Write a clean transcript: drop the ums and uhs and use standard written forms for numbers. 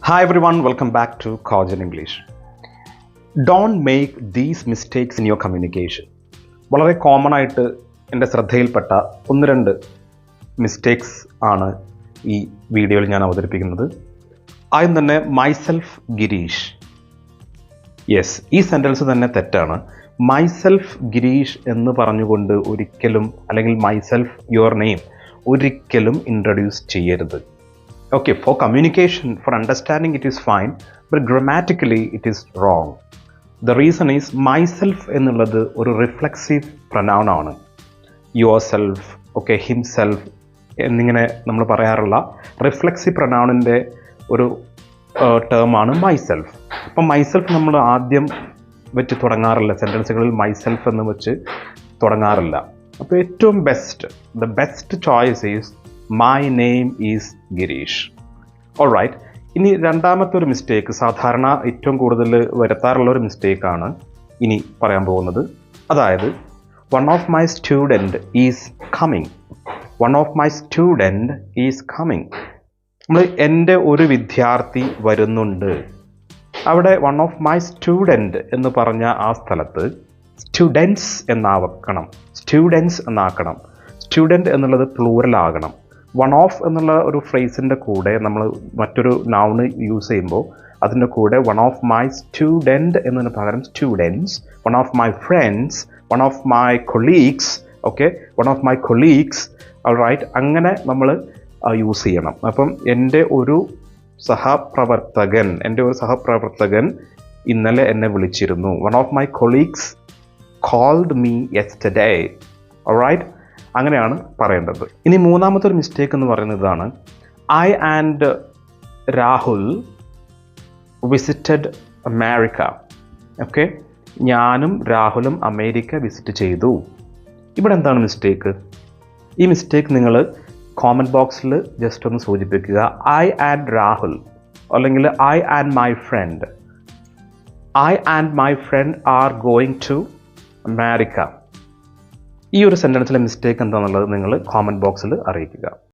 Hi everyone, welcome back to Cogent English. Don't make these mistakes in your communication. വളരെ common ആയിട്ട് എൻ്റെ ശ്രദ്ധയിൽപ്പെട്ട ഒന്ന് രണ്ട് മിസ്റ്റേക്സ് ആണ് ഈ വീഡിയോയിൽ ഞാൻ അവതരിപ്പിക്കുന്നത്. ആദ്യം തന്നെ മൈസെൽഫ് ഗിരീഷ്. യെസ്, ഈ സെൻറ്റൻസ് തന്നെ തെറ്റാണ്. മൈസെൽഫ് ഗിരീഷ് എന്ന് പറഞ്ഞുകൊണ്ട് ഒരിക്കലും, അല്ലെങ്കിൽ മൈസെൽഫ് യുവർ നെയിം ഒരിക്കലും ഇൻട്രൊഡ്യൂസ് ചെയ്യരുത്. Okay, for communication, for understanding it is fine, but grammatically it is wrong. The reason is myself എന്നുള്ളത് ഒരു റിഫ്ലെക്സീവ് പ്രൊനൗൺ ആണ്. yourself, okay, himself എന്നിങ്ങനെ നമ്മൾ പറയാറുള്ള റിഫ്ലെക്സീവ് പ്രൊനൗണിൻ്റെ ഒരു ടേമാണ് മൈസെൽഫ്. അപ്പം മൈസെൽഫ് നമ്മൾ ആദ്യം വെച്ച് തുടങ്ങാറില്ല, സെൻറ്റൻസുകളിൽ മൈസെൽഫ് എന്ന് വെച്ച് തുടങ്ങാറില്ല. അപ്പോൾ ഏറ്റവും the best choice is my name is Girish. Alright, ഇനി രണ്ടാമത്തെ ഒരു മിസ്റ്റേക്ക്, സാധാരണ ഏറ്റവും കൂടുതൽ വരുത്താറുള്ള ഒരു മിസ്റ്റേക്കാണ് ഇനി പറയാൻ പോകുന്നത്. അതായത് one of my student is coming. One of my student is coming. നമ്മൾ എൻ്റെ ഒരു വിദ്യാർത്ഥി വരുന്നുണ്ട്. അവിടെ വൺ ഓഫ് മൈ സ്റ്റുഡൻറ്റ് എന്ന് പറഞ്ഞ ആ സ്ഥലത്ത് സ്റ്റുഡൻസ് എന്നാക്കണം, സ്റ്റുഡൻസ് എന്നാക്കണം. സ്റ്റുഡൻറ്റ് എന്നുള്ളത് പ്ലൂറൽ ആകണം. വൺ ഓഫ് എന്നുള്ള ഒരു ഫ്രേസിൻ്റെ കൂടെ നമ്മൾ മറ്റൊരു നൗണ് യൂസ് ചെയ്യുമ്പോൾ അതിൻ്റെ കൂടെ വൺ ഓഫ് മൈ സ്റ്റുഡൻറ്റ് എന്നതിന് പകരം students, one of my friends, one of my colleagues, okay, one of my colleagues, alright, അങ്ങനെ നമ്മൾ യൂസ് ചെയ്യണം. അപ്പം എൻ്റെ ഒരു സഹപ്രവർത്തകൻ ഇന്നലെ എന്നെ വിളിച്ചിരുന്നു. One of my colleagues called me yesterday. Alright, അങ്ങനെയാണ് പറയേണ്ടത്. ഇനി മൂന്നാമത്തെ ഒരു മിസ്റ്റേക്ക് എന്ന് പറയുന്നത് ഇതാണ്. I and Rahul visited America. Okay, ഞാനും രാഹുലും അമേരിക്ക വിസിറ്റ് ചെയ്തു. ഇവിടെ എന്താണ് മിസ്റ്റേക്ക്? ഈ മിസ്റ്റേക്ക് നിങ്ങൾ കോമൻറ്റ് ബോക്സിൽ ജസ്റ്റ് ഒന്ന് സൂചിപ്പിക്കുക. ഐ ആൻഡ് രാഹുൽ, അല്ലെങ്കിൽ I and my friend. I and my friend are going to America. ഈ ഒരു സെൻറ്റൻസിലെ മിസ്റ്റേക്ക് എന്താണെന്നുള്ളത് നിങ്ങൾ കോമൻറ്റ് ബോക്സിൽ അറിയിക്കുക.